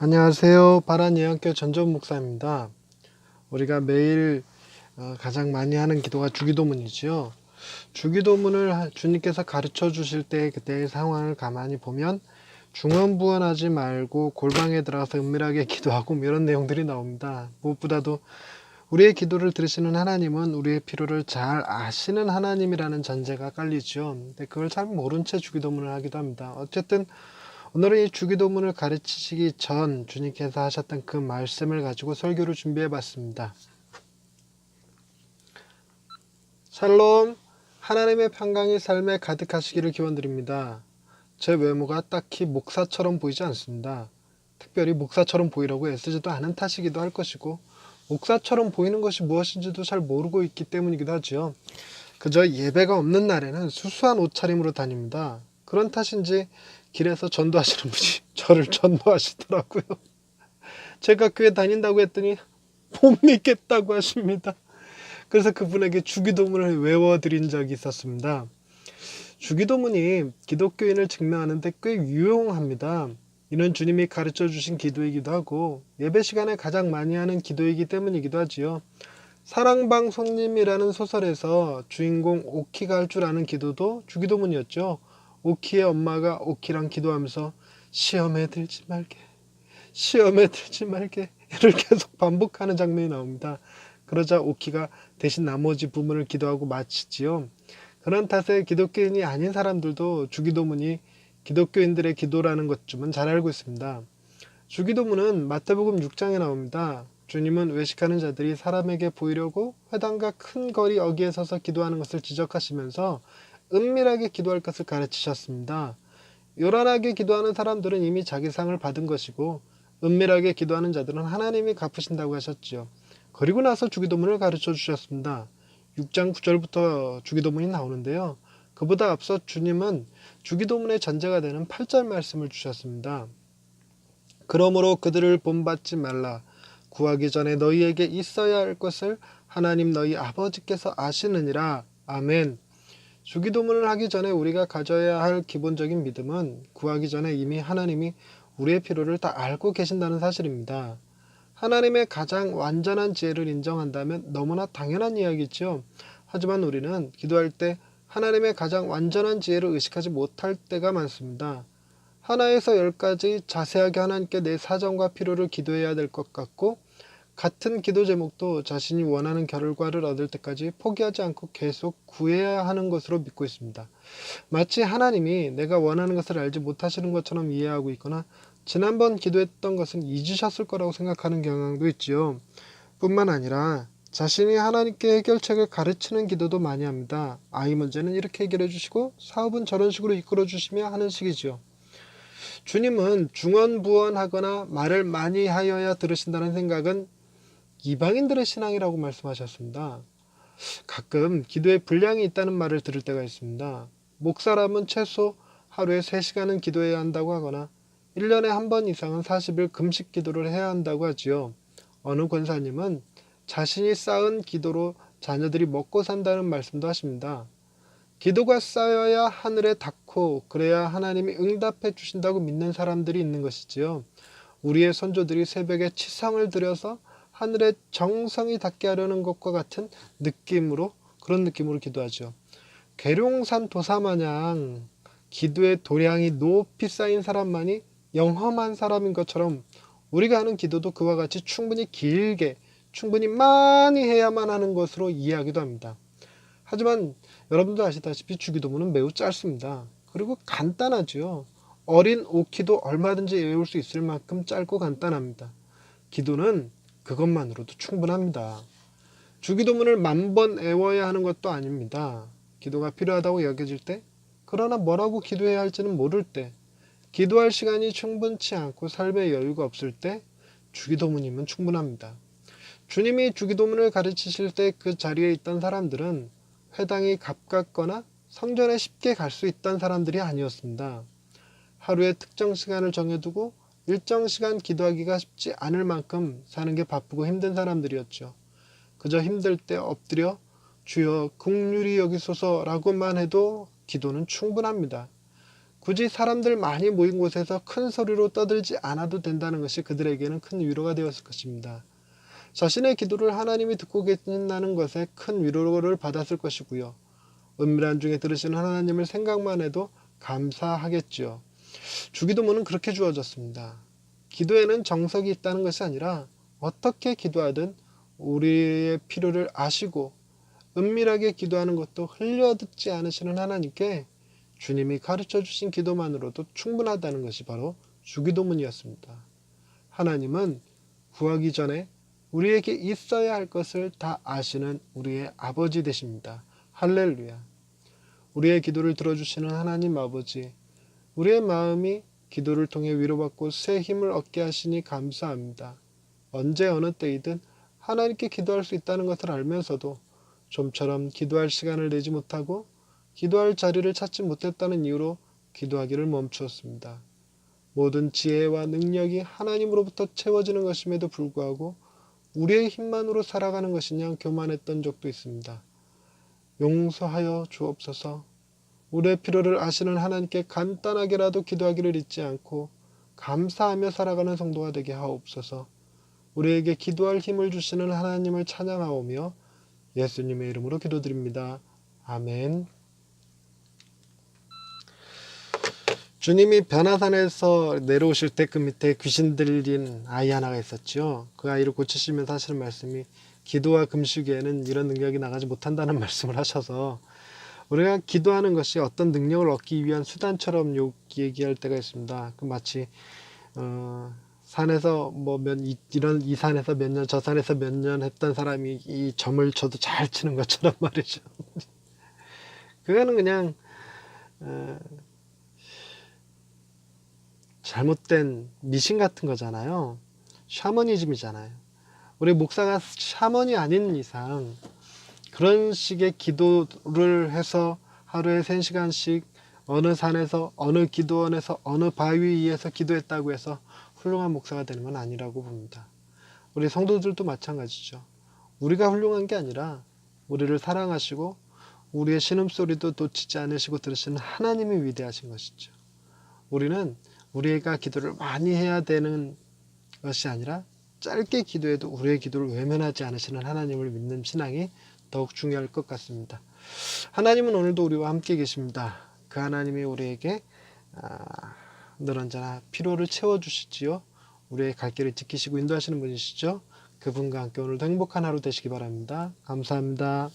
안녕하세요. 바란예언교 전전 목사입니다. 우리가 매일 가장 많이 하는 기도가 주기도문이지요. 주기도문을 주님께서 가르쳐 주실 때 그때의 상황을 가만히 보면 중언부언하지 말고 골방에 들어가서 은밀하게 기도하고 이런 내용들이 나옵니다. 무엇보다도 우리의 기도를 들으시는 하나님은 우리의 필요를 잘 아시는 하나님이라는 전제가 깔리죠. 근데 그걸 잘 모른 채 주기도문을 하기도 합니다. 어쨌든 오늘은 이 주기도문을 가르치시기 전 주님께서 하셨던 그 말씀을 가지고 설교를 준비해 봤습니다. 샬롬, 하나님의 평강이 삶에 가득하시기를 기원드립니다. 제 외모가 딱히 목사처럼 보이지 않습니다. 특별히 목사처럼 보이려고 애쓰지도 않은 탓이기도 할 것이고 목사처럼 보이는 것이 무엇인지도 잘 모르고 있기 때문이기도 하죠. 그저 예배가 없는 날에는 수수한 옷차림으로 다닙니다. 그런 탓인지 길에서 전도하시는 분이 저를 전도하시더라고요. 제가 교회 다닌다고 했더니 못 믿겠다고 하십니다. 그래서 그분에게 주기도문을 외워드린 적이 있었습니다. 주기도문이 기독교인을 증명하는 데 꽤 유용합니다. 이는 주님이 가르쳐 주신 기도이기도 하고 예배 시간에 가장 많이 하는 기도이기 때문이기도 하지요. 사랑방송님이라는 소설에서 주인공 오키가 할 줄 아는 기도도 주기도문이었죠. 오키의 엄마가 오키랑 기도하면서 시험에 들지 말게, 시험에 들지 말게 이를 계속 반복하는 장면이 나옵니다. 그러자 오키가 대신 나머지 부분을 기도하고 마치지요. 그런 탓에 기독교인이 아닌 사람들도 주기도문이 기독교인들의 기도라는 것쯤은 잘 알고 있습니다. 주기도문은 마태복음 6장에 나옵니다. 주님은 외식하는 자들이 사람에게 보이려고 회당과 큰 거리 어귀에 서서 기도하는 것을 지적하시면서 은밀하게 기도할 것을 가르치셨습니다. 요란하게 기도하는 사람들은 이미 자기 상을 받은 것이고 은밀하게 기도하는 자들은 하나님이 갚으신다고 하셨지요. 그리고 나서 주기도문을 가르쳐 주셨습니다. 6장 9절부터 주기도문이 나오는데요. 그보다 앞서 주님은 주기도문의 전제가 되는 8절 말씀을 주셨습니다. 그러므로 그들을 본받지 말라. 구하기 전에 너희에게 있어야 할 것을 하나님 너희 아버지께서 아시느니라. 아멘. 주기도문을 하기 전에 우리가 가져야 할 기본적인 믿음은 구하기 전에 이미 하나님이 우리의 필요를 다 알고 계신다는 사실입니다. 하나님의 가장 완전한 지혜를 인정한다면 너무나 당연한 이야기죠. 하지만 우리는 기도할 때 하나님의 가장 완전한 지혜를 의식하지 못할 때가 많습니다. 하나에서 10가지 자세하게 하나님께 내 사정과 필요를 기도해야 될 것 같고 같은 기도 제목도 자신이 원하는 결과를 얻을 때까지 포기하지 않고 계속 구해야 하는 것으로 믿고 있습니다. 마치 하나님이 내가 원하는 것을 알지 못하시는 것처럼 이해하고 있거나 지난번 기도했던 것은 잊으셨을 거라고 생각하는 경향도 있지요. 뿐만 아니라 자신이 하나님께 해결책을 가르치는 기도도 많이 합니다. 아이 문제는 이렇게 해결해 주시고 사업은 저런 식으로 이끌어 주시며 하는 식이지요. 주님은 중언부언하거나 말을 많이 하여야 들으신다는 생각은 이방인들의 신앙이라고 말씀하셨습니다. 가끔 기도에 분량이 있다는 말을 들을 때가 있습니다. 목사라면 최소 하루에 3시간은 기도해야 한다고 하거나 1년에 한 번 이상은 40일 금식 기도를 해야 한다고 하지요. 어느 권사님은 자신이 쌓은 기도로 자녀들이 먹고 산다는 말씀도 하십니다. 기도가 쌓여야 하늘에 닿고 그래야 하나님이 응답해 주신다고 믿는 사람들이 있는 것이지요. 우리의 선조들이 새벽에 치성을 들여서 하늘에 정성이 닿게 하려는 것과 같은 그런 느낌으로 기도하죠. 계룡산 도사마냥 기도의 도량이 높이 쌓인 사람만이 영험한 사람인 것처럼 우리가 하는 기도도 그와 같이 충분히 길게, 충분히 많이 해야만 하는 것으로 이해하기도 합니다. 하지만 여러분도 아시다시피 주기도문은 매우 짧습니다. 그리고 간단하지요. 어린 오키도 얼마든지 외울 수 있을 만큼 짧고 간단합니다. 기도는 그것만으로도 충분합니다. 주기도문을 10,000번 외워야 하는 것도 아닙니다. 기도가 필요하다고 여겨질 때, 그러나 뭐라고 기도해야 할지는 모를 때, 기도할 시간이 충분치 않고 삶의 여유가 없을 때 주기도문이면 충분합니다. 주님이 주기도문을 가르치실 때 그 자리에 있던 사람들은 회당이 가깝거나 성전에 쉽게 갈 수 있던 사람들이 아니었습니다. 하루에 특정 시간을 정해두고 일정 시간 기도하기가 쉽지 않을 만큼 사는 게 바쁘고 힘든 사람들이었죠. 그저 힘들 때 엎드려 주여 긍휼히 여기소서라고만 해도 기도는 충분합니다. 굳이 사람들 많이 모인 곳에서 큰 소리로 떠들지 않아도 된다는 것이 그들에게는 큰 위로가 되었을 것입니다. 자신의 기도를 하나님이 듣고 계신다는 것에 큰 위로를 받았을 것이고요. 은밀한 중에 들으시는 하나님을 생각만 해도 감사하겠죠. 주기도문은 그렇게 주어졌습니다. 기도에는 정석이 있다는 것이 아니라 어떻게 기도하든 우리의 필요를 아시고 은밀하게 기도하는 것도 흘려듣지 않으시는 하나님께 주님이 가르쳐 주신 기도만으로도 충분하다는 것이 바로 주기도문이었습니다. 하나님은 구하기 전에 우리에게 있어야 할 것을 다 아시는 우리의 아버지 되십니다. 할렐루야. 우리의 기도를 들어주시는 하나님 아버지, 우리의 마음이 기도를 통해 위로받고 새 힘을 얻게 하시니 감사합니다. 언제 어느 때이든 하나님께 기도할 수 있다는 것을 알면서도 좀처럼 기도할 시간을 내지 못하고 기도할 자리를 찾지 못했다는 이유로 기도하기를 멈추었습니다. 모든 지혜와 능력이 하나님으로부터 채워지는 것임에도 불구하고 우리의 힘만으로 살아가는 것이냐 교만했던 적도 있습니다. 용서하여 주옵소서. 우리의 필요를 아시는 하나님께 간단하게라도 기도하기를 잊지 않고 감사하며 살아가는 성도가 되게 하옵소서. 우리에게 기도할 힘을 주시는 하나님을 찬양하오며 예수님의 이름으로 기도드립니다. 아멘. 주님이 변화산에서 내려오실 때 그 밑에 귀신 들린 아이 하나가 있었죠. 그 아이를 고치시면서 하시는 말씀이 기도와 금식에는 이런 능력이 나가지 못한다는 말씀을 하셔서 우리가 기도하는 것이 어떤 능력을 얻기 위한 수단처럼 얘기할 때가 있습니다. 그 마치 산에서 이런 이 산에서 몇 년, 저 산에서 몇 년 했던 사람이 이 점을 쳐도 잘 치는 것처럼 말이죠. 그거는 그냥 잘못된 미신 같은 거잖아요. 샤머니즘이잖아요. 우리 목사가 샤머니 아닌 이상 그런 식의 기도를 해서 하루에 3시간씩 어느 산에서 어느 기도원에서 어느 바위 위에서 기도했다고 해서 훌륭한 목사가 되는 건 아니라고 봅니다. 우리 성도들도 마찬가지죠. 우리가 훌륭한 게 아니라 우리를 사랑하시고 우리의 신음소리도 놓치지 않으시고 들으시는 하나님이 위대하신 것이죠. 우리는 우리가 기도를 많이 해야 되는 것이 아니라 짧게 기도해도 우리의 기도를 외면하지 않으시는 하나님을 믿는 신앙이 더욱 중요할 것 같습니다. 하나님은 오늘도 우리와 함께 계십니다. 그 하나님이 우리에게 늘 언제나 필요를 채워주시지요. 우리의 갈 길을 지키시고 인도하시는 분이시죠. 그분과 함께 오늘도 행복한 하루 되시기 바랍니다. 감사합니다.